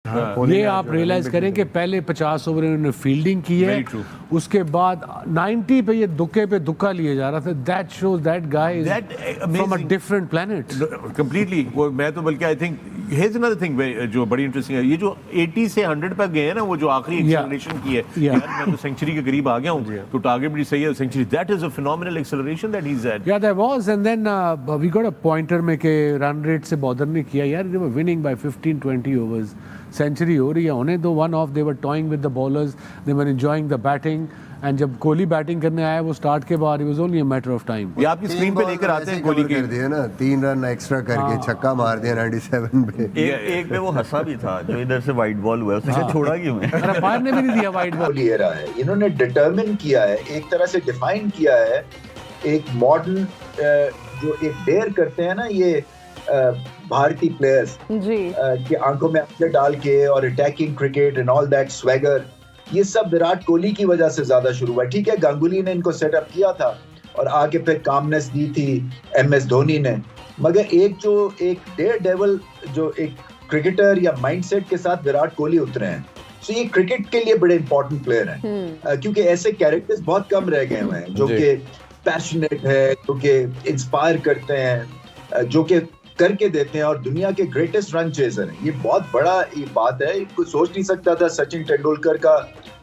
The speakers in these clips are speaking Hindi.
ये आप रियलाइज करें कि पहले 50 ओवर इन्होंने फील्डिंग की है, उसके बाद 90 पे ये दुक्के पे दुक्का लिए जा रहा था. That shows that guy is from a different planet completely. वो मैं तो बल्कि I think here's another thing जो बड़ी इंटरेस्टिंग है, ये जो 80 से 100 पर गए हैं ना, वो जो आखिरी एक्सेलरेशन की है, यार मैं तो सेंचुरी के करीब आ गया हूं, तो टारगेट भी सही है century. That is a phenomenal acceleration that he is at. Yeah that was and then we got a pointer में के रन रेट से बॉदर नहीं किया यार. They were winning by 15-20 overs. Century हो रही है होने दो. One of they were toying with the bowlers, they were enjoying the batting. And जब कोहली बैटिंग करने आया वो स्टार्ट के बाद it was only a matter of time. ये आपकी स्क्रीन पे लेकर आते हैं कोहली के कर दिया ना, 3 रन एक्स्ट्रा करके छक्का मार दिया 97 पे. एक पे वो हंसा भी था जो इधर से वाइट बॉल हुआ, उसने कहा छोड़ा क्यों है. अरे फायर ने भी नहीं दिया वाइट बॉल. ये रहा है, इन्होंने डिटरमिन किया है, एक तरह से डिफाइन किया है एक मॉडर्न जो एक डेयर करते हैं ना ये भारतीय प्लेयर्स की आंखों में आंखें डाल के, और attacking cricket and all that swagger, ये सब विराट कोहली की वजह से ज्यादा शुरू हुआ. ठीक है, गांगुली ने इनको सेटअप किया था और आके फिर कामनेस दी थी MS धोनी ने, मगर एक डेयर डेविल जो एक क्रिकेटर या माइंडसेट के साथ विराट कोहली उतरे हैं. तो ये क्रिकेट के लिए बड़े इंपॉर्टेंट प्लेयर हैं, क्योंकि ऐसे कैरेक्टर्स बहुत कम रह गए हुए हैं जो कि पैशनेट है, जो कि इंस्पायर करते हैं, जो कि करके देते हैं और दुनिया के ग्रेटेस्ट रन चेजर हैं. ये बहुत बड़ा ये बात है. कोई सोच नहीं सकता था सचिन तेंदुलकर का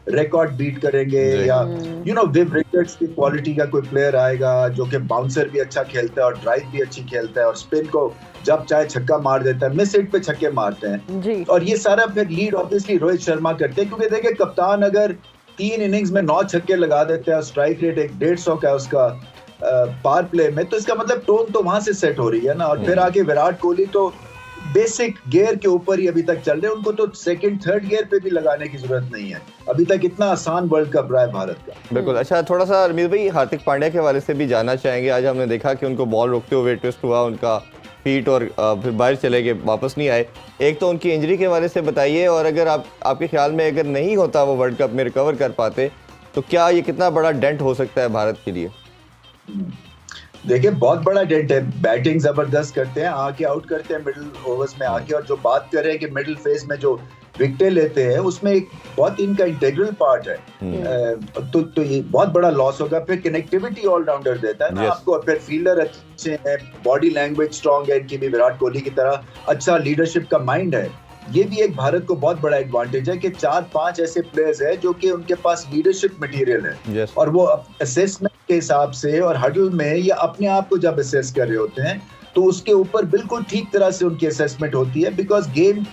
रिकॉर्ड बीट करेंगे या विव रिचर्ड्स की क्वालिटी का कोई प्लेयर आएगा जो कि बाउंसर भी अच्छा खेलता है और ड्राइव भी अच्छी खेलता है और स्पिन को जब चाहे छक्का मार देता है, मिस हिट पे छक्के मारते हैं. और ये सारा फिर लीड ऑब्वियसली रोहित शर्मा करते हैं, क्योंकि देखिए कप्तान अगर 3 इनिंग्स में 9 छक्के लगा देते हैं, स्ट्राइक रेट 150 का उसका पावर प्ले में, तो इसका मतलब टोन तो वहां से सेट हो रही है ना. और फिर आगे विराट कोहली तो बेसिक गियर के ऊपर ही अभी तक चल रहे हैं, उनको तो सेकंड थर्ड गियर पे भी लगाने की जरूरत नहीं है. अभी तक इतना आसान वर्ल्ड कप रहा है भारत का. बिल्कुल. अच्छा, थोड़ा सा रमीज भाई हार्दिक पांड्या के हवाले से भी जानना चाहेंगे. आज हमने देखा कि उनको बॉल रोकते हुए ट्विस्ट हुआ उनका फीट और फिर बाहर चले गए, वापस नहीं आए. एक तो उनकी इंजरी के हवाले से बताइए, और अगर आपके ख्याल में अगर नहीं होता वो वर्ल्ड कप में रिकवर कर पाते तो क्या ये कितना बड़ा डेंट हो सकता है भारत के लिए? देखिए बहुत बड़ा डेंट है. बैटिंग जबरदस्त करते हैं, आके आउट करते हैं मिडिल ओवर्स में आके, और जो बात कर रहे हैं कि मिडिल फेज में जो विकेटें लेते हैं उसमें एक बहुत इनका इंटीग्रल पार्ट है. तो ये बहुत बड़ा लॉस होगा. फिर कनेक्टिविटी ऑलराउंडर देता है ना आपको, और फिर फील्डर अच्छे हैं, बॉडी लैंग्वेज स्ट्रांग है इनकी भी विराट कोहली की तरह, अच्छा लीडरशिप का माइंड है. ये भी एक भारत को बहुत बड़ा एडवांटेज है कि 4-5 ऐसे प्लेयर्स हैं जो कि उनके पास लीडरशिप मटेरियल है. और वो असेसमेंट के हिसाब से और हडल में या अपने आप को जब असेस कर रहे होते हैं तो उसके ऊपर बिल्कुल ठीक तरह से उनकी असेसमेंट होती है, बिकॉज गेम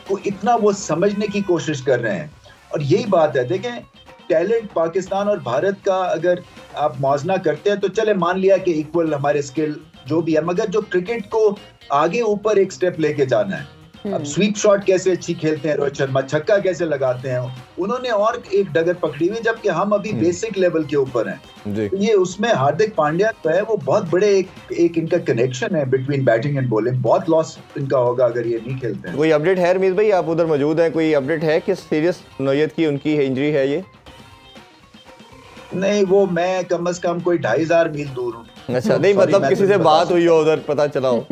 को इतना वो समझने की कोशिश कर रहे हैं. और यही बात है, देखें टैलेंट पाकिस्तान और भारत का अगर आप मौजना करते हैं तो चले मान लिया कि इक्वल हमारे स्किल जो भी है, मगर जो क्रिकेट को आगे ऊपर एक स्टेप लेके जाना है. अब स्वीप शॉट कैसे अच्छी खेलते हैं रोहित शर्मा, छक्का कैसे लगाते हैं उन्होंने, और एक डगर पकड़ी हुई, जबकि हम अभी बेसिक लेवल के ऊपर हैं. ये उसमें हार्दिक पांड्या तो है, वो बहुत बड़े एक इनका कनेक्शन है बिटवीन बैटिंग एंड बॉलिंग. बहुत लॉस इनका होगा अगर ये नहीं खेलते हैं. कोई अपडेट है रमीज भाई, आप उधर मौजूद हैं, कोई अपडेट है कि सीरियस नौयत की उनकी इंजरी है? ये नहीं, वो मैं कम से कम कोई 2500 मील दूर हूँ. अच्छा, नहीं मतलब किसी से बात हुई हो उधर, पता चला हो?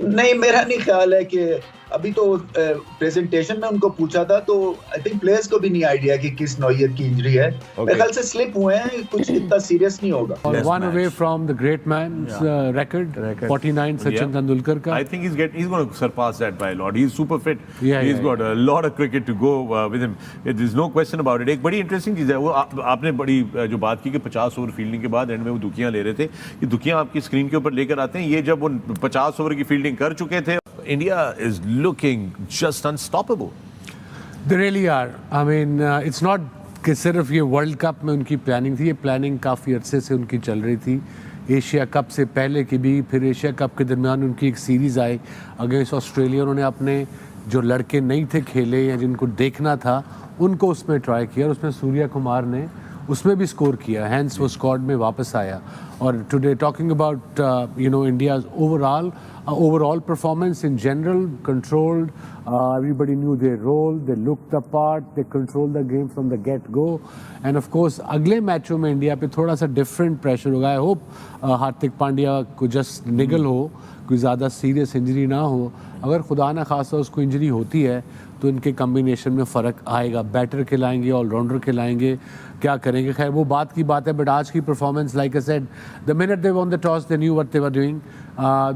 नहीं, मेरा नहीं ख्याल है कि अभी तो प्रेजेंटेशन में उनको पूछा था तो आई थिंक प्लेयर्स को भी नहीं आइडिया कि किस नौयत की इंजरी है. मेरे ख्याल से स्लिप हुए हैं, कुछ इतना सीरियस नहीं होगा. One away from the great man's record 49 Sachin Tendulkar का. I think he's going to surpass that by a lot. He's super fit. He's got a lot of cricket to go with him. There's no question about it. एक बड़ी इंटरेस्टिंग चीज़ है वो आपने बड़ी जो बात की कि 50 ओवर फील्डिंग के बाद एंड में वो दुखियां ले रहे थे. ये दुखियां आपकी स्क्रीन के ऊपर लेकर आते हैं. ये जब वो 50 ओवर की फील्डिंग कर चुके थे, India is looking just unstoppable. They really are. I mean, it's not कि सिर्फ ये वर्ल्ड कप में उनकी प्लानिंग थी, ये प्लानिंग काफ़ी अरसे से उनकी चल रही थी. एशिया कप से पहले की भी, फिर एशिया कप के दरमियान उनकी एक सीरीज़ आई अगेंस्ट ऑस्ट्रेलिया. उन्होंने अपने जो लड़के नहीं थे खेले या जिनको देखना था उनको उसमें ट्राई किया, और उसमें सूर्या कुमार ने उसमें भी स्कोर किया, हैंस वो स्क्वाड में वापस आया. Or today, talking about India's overall performance in general, controlled. Everybody knew their role. They looked the part. They controlled the game from the get-go. And of course, अगले मैचों में इंडिया पे थोड़ा सा डिफरेंट प्रेशर होगा. आई होप हार्दिक पांड्या को जस्ट निगल हो, कोई ज़्यादा सीरियस इंजरी ना हो. अगर खुदा ना खासा उसको इंजरी होती है तो इनके कम्बिनेशन में फ़र्क आएगा. बैटर खिलाएंगे, ऑलराउंडर खिलाएंगे, क्या करेंगे. खैर वो बात की बात है. बट आज की performance, like I said, the minute they won the toss they knew what they were doing.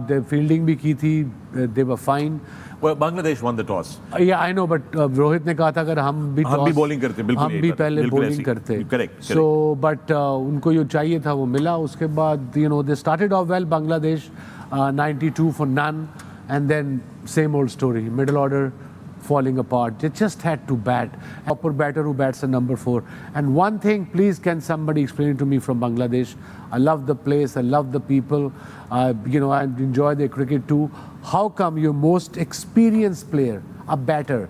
They fielding भी की थी, they were fine. Bangladesh won the toss. Yeah I no, but Rohit ने कहा था अगर हम भी बॉलिंग करते, बिल्कुल हम भी पहले बॉलिंग करते. करेक्ट. सो बट उनको जो चाहिए था वो मिला. उसके बाद they started off well Bangladesh, 92 for none, and then same old story, middle order falling apart. They just had to bat. Upper batter who bats a number 4. And one thing, please, can somebody explain it to me from Bangladesh? I love the place, I love the people, I enjoy their cricket too. How come your most experienced player, a batter,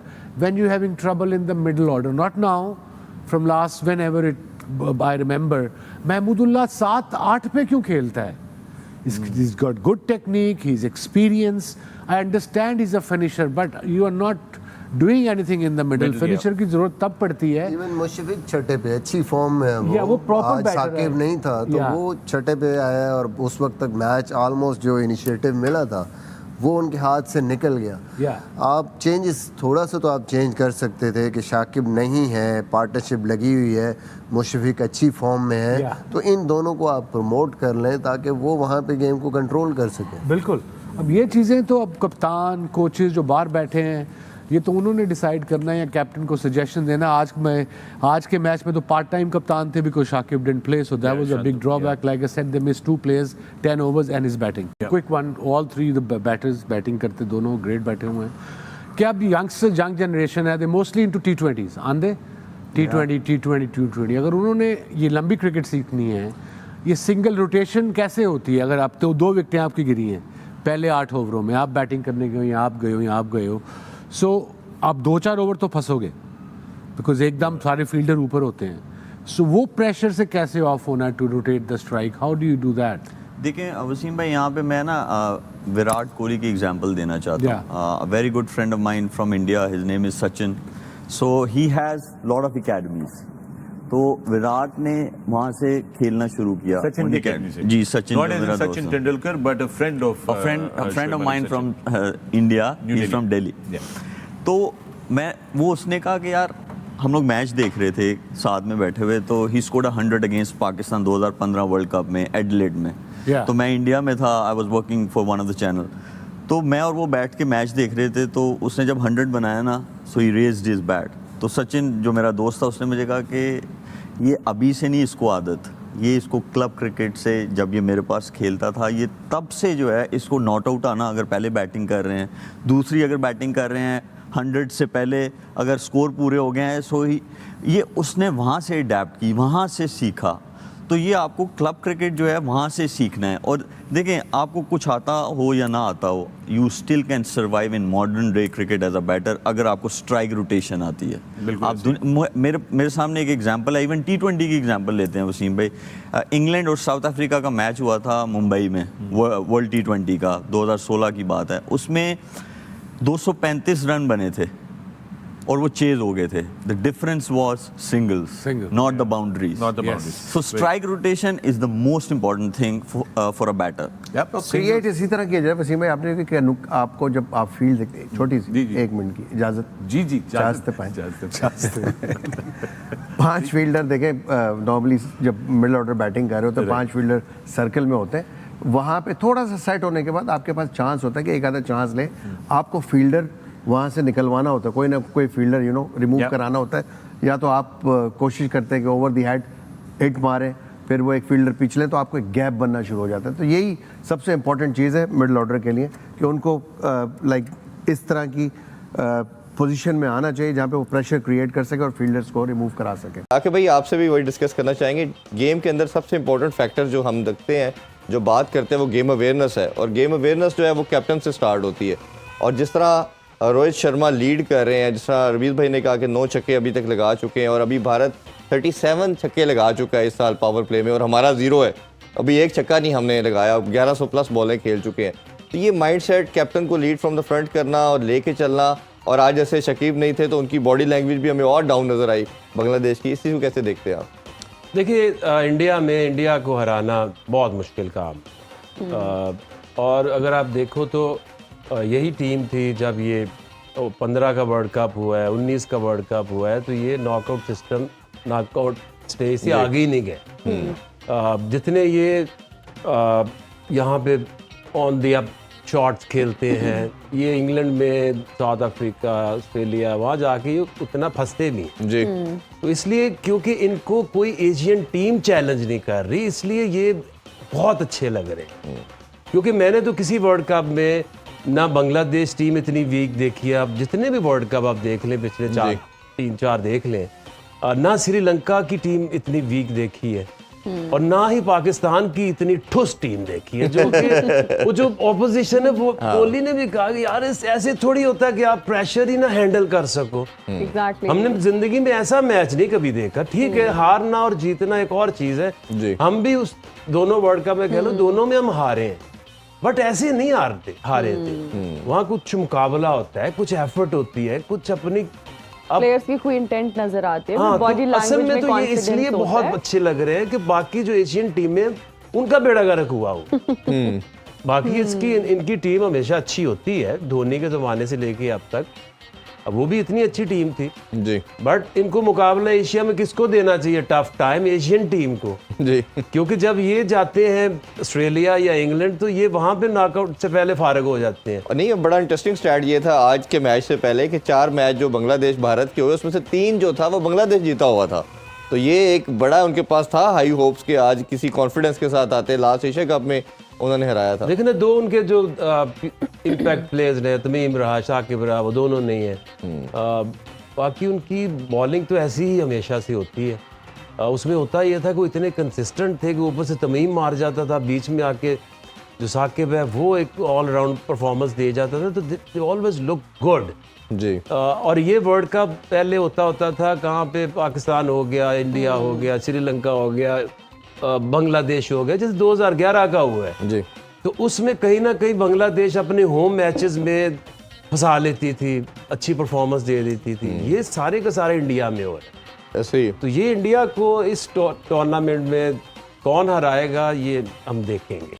when you're having trouble in the middle order, not now, from last whenever I remember, Mahmudullah 7-8 पे क्यों खेलता है? He's got good technique, he's experienced. I understand he's a finisher, but you are not doing anything in the middle. Finisher की जरूरत तब पड़ती है. Even मुशफिक छठे पे अच्छी फॉर्म में है वो proper आज batter साकिब है. नहीं था तो वो छठे पे आया और उस वक्त तक मैच ऑलमोस्ट जो इनिशिएटिव मिला था वो उनके हाथ से निकल गया. आप चेंजेस थोड़ा सा तो आप चेंज कर सकते थे कि शाकिब नहीं है, पार्टनरशिप लगी हुई है, मुशफिक अच्छी फॉर्म में है, तो इन दोनों को आप प्रमोट कर लें ताकि वो वहाँ पे गेम को कंट्रोल कर सकें. बिल्कुल. अब ये चीज़ें तो अब कप्तान, कोचेस जो बाहर बैठे हैं, ये तो उन्होंने डिसाइड करना है या कैप्टन को सजेशन देना. आज के मैच में तो पार्ट टाइम कप्तान थे because Shakib didn't play, so that was a big drawback. Like I said, they miss 2 players, 10 overs and his batting. Quick one, all 3 the batters batting करते, दोनों ग्रेट बैठे हुए हैं. क्या अब यंगस्टर्स, यंग जनरेशन है, दे मोस्टली इनटू T20s, आंदे T20. अगर उन्होंने ये लंबी क्रिकेट सीखनी है, ये सिंगल रोटेशन कैसे होती है? अगर आप तो 2 विकेटें आपकी गिरी हैं पहले 8 ओवरों में, आप बैटिंग करने गए हो, यहाँ आप गए हो, यहाँ आप गए हो, सो आप 2-4 ओवर तो फंसोगे बिकॉज एकदम सारे फील्डर ऊपर होते हैं. सो वो प्रेशर से कैसे ऑफ होना है to rotate the strike? How do you do that? देखिए वसीम भाई, यहाँ पे मैं ना विराट कोहली की एग्जांपल देना चाहता हूँ. Very good friend of mine from India, his name is Sachin. So he has lot of academies. तो विराट ने वहाँ से खेलना शुरू किया. सचिन की एकेडमी से. जी, Sachin. Not as Sachin Tendulkar, but a friend of mine from India. He's from Delhi. तो वो उसने कहा कि यार हम लोग मैच देख रहे थे साथ में बैठे हुए, तो he scored 100 against Pakistan 2015 world cup में एडिलेड में. तो मैं इंडिया में था, I was working for one of the channel. तो मैं और वो बैठ के मैच देख रहे थे, तो उसने जब 100 बनाया ना, सो ही रेज्ड हिज बैट. तो सचिन जो मेरा दोस्त था उसने मुझे कहा कि ये अभी से नहीं इसको आदत, ये इसको क्लब क्रिकेट से जब ये मेरे पास खेलता था, ये तब से जो है इसको नॉट आउट आना, अगर पहले बैटिंग कर रहे हैं, दूसरी अगर बैटिंग कर रहे हैं 100 से पहले अगर स्कोर पूरे हो गए हैं, सो ही ये उसने वहाँ से अडेप्ट की, वहाँ से सीखा. तो ये आपको क्लब क्रिकेट जो है वहाँ से सीखना है. और देखें, आपको कुछ आता हो या ना आता हो, you still can survive in modern day cricket as a batter अगर आपको स्ट्राइक रोटेशन आती है. आप मेरे सामने एक एग्जांपल है, इवन T20 की एग्जांपल लेते हैं वसीम भाई. इंग्लैंड और साउथ अफ्रीका का मैच हुआ था मुंबई में, वर्ल्ड T20 का 2016 की बात है. उसमें 235 रन बने थे और वो चेज हो गए थे. The difference was singles, not the boundaries. So strike rotation is the most important thing for a batter. Create इसी तरह किया जाए. वसीम भाई, आपने कि आपको जब आप फील्ड देखते, छोटी सी 1 मिनट की इजाजत. जी इजाजत 5 फील्डर देखें. नॉर्मली जब मिडिल ऑर्डर बैटिंग कर रहे हो तो 5 फील्डर सर्कल में होते हैं. वहाँ पे थोड़ा सा सेट होने के बाद आपके पास चांस होता है कि एक आधा चांस ले, आपको फील्डर वहाँ से निकलवाना होता है, कोई ना कोई फील्डर रिमूव कराना होता है. या तो आप कोशिश करते हैं कि ओवर द हेड हिट मारें, फिर वो एक फील्डर पिछले, तो आपको एक गैप बनना शुरू हो जाता है. तो यही सबसे इंपॉर्टेंट चीज़ है मिडिल ऑर्डर के लिए कि उनको लाइक इस तरह की पोजीशन में आना चाहिए जहाँ पे वो प्रेशर क्रिएट कर सके और फील्डर्स को रिमूव करा सके. आके भाई, आपसे भी वही डिस्कस करना चाहेंगे. गेम के अंदर सबसे इंपॉर्टेंट फैक्टर जो हम देखते हैं, जो बात करते हैं, वो गेम अवेयरनेस है. और गेम अवेयरनेस जो है वो कैप्टन से स्टार्ट होती है. और जिस तरह रोहित शर्मा लीड कर रहे हैं, जिस तरह रवीज भाई ने कहा कि 9 छक्के अभी तक लगा चुके हैं, और अभी भारत 37 छक्के लगा चुका है इस साल पावर प्ले में, और हमारा 0 है. अभी एक छक्का नहीं हमने लगाया, 1100 प्लस बॉलें खेल चुके हैं। तो ये माइंडसेट कैप्टन को लीड फ्रॉम द फ्रंट करना और लेके चलना, और आज जैसे शकीब नहीं थे तो उनकी बॉडी लैंग्वेज भी हमें और डाउन नज़र आई बांग्लादेश की, इस चीज़ को कैसे देखते हैं आप? देखिए इंडिया को हराना बहुत मुश्किल काम, और अगर आप देखो तो यही टीम थी जब ये 15 का वर्ल्ड कप हुआ है, 19 का वर्ल्ड कप हुआ है, तो ये नॉकआउट स्टेज से आगे ही नहीं गए। जितने ये यहाँ पे ऑन द अप शॉट्स खेलते हैं, ये इंग्लैंड में, साउथ अफ्रीका, ऑस्ट्रेलिया, वहाँ जाके ये उतना फंसते नहीं जी। तो इसलिए क्योंकि इनको कोई एशियन टीम चैलेंज नहीं कर रही, इसलिए ये बहुत अच्छे लग रहे हैं। क्योंकि मैंने तो किसी वर्ल्ड कप में ना बांग्लादेश टीम इतनी वीक देखी है, आप जितने भी वर्ल्ड कप आप देख लें पिछले 3-4 देख लें, ना श्रीलंका की टीम इतनी वीक देखी है और ना ही पाकिस्तान की इतनी ठुस टीम देखी है, जो कि वो जो ऑपोजिशन है वो कोहली ने भी कहा कि यार ऐसे थोड़ी होता है कि आप प्रेशर ही ना हैंडल कर सको। हमने जिंदगी में ऐसा मैच नहीं कभी देखा। ठीक है, हारना और जीतना एक और चीज है, हम भी उस दोनों वर्ल्ड कप में कह लो दोनों में हम हारे हैं, बट ऐसे नहीं हारे थे। वहाँ कुछ मुकाबला होता है, कुछ एफर्ट होती है, कुछ अपनी प्लेयर्स की कोई इंटेंट नजर आती है, हाँ, बॉडी तो असल लैंग्वेज में तो ये इसलिए बहुत अच्छे लग रहे हैं कि बाकी जो एशियन टीमें उनका बेड़ा गर्क हुआ हो। बाकी इनकी टीम हमेशा अच्छी होती है, धोनी के जमाने से लेके अब तक, अब वो भी इतनी अच्छी टीम थी जी, बट इनको मुकाबला एशिया में किसको देना चाहिए टफ टाइम? एशियन टीम को जी। क्योंकि जब ये जाते हैं ऑस्ट्रेलिया या इंग्लैंड तो ये वहां पे नॉकआउट से पहले फारग हो जाते हैं। नहीं, बड़ा इंटरेस्टिंग स्टैट ये था आज के मैच से पहले कि 4 मैच जो बांग्लादेश भारत के हुए उसमें से 3 जो था वो बांग्लादेश जीता हुआ था। तो ये एक बड़ा उनके पास था हाई होप्स के आज किसी कॉन्फिडेंस के साथ आते, लास्ट एशिया कप में उन्होंने हराया था। लेकिन 2 उनके जो इम्पैक्ट प्लेयर्स ने, तमीम रहा, शाकिब रहा, वो दोनों नहीं है। बाकी उनकी बॉलिंग तो ऐसी ही हमेशा से होती है। उसमें होता ये था कि वो इतने कंसिस्टेंट थे कि ऊपर से तमीम मार जाता था, बीच में आके जो साकिब है वो एक ऑलराउंड परफॉर्मेंस दे जाता था, तो दे ऑलवेज लुक गुड जी। और ये वर्ल्ड कप पहले होता था कहाँ पे, पाकिस्तान हो गया, इंडिया हो गया, श्रीलंका हो गया, बांग्लादेश हो गया, जैसे 2011 का हुआ है जी। तो उसमें कहीं ना कहीं बांग्लादेश अपने होम मैचेस में फंसा लेती थी, अच्छी परफॉर्मेंस दे देती थी। ये सारे का सारे इंडिया में हो रहा है ऐसे ही। तो ये इंडिया को इस टूर्नामेंट में कौन हराएगा ये हम देखेंगे।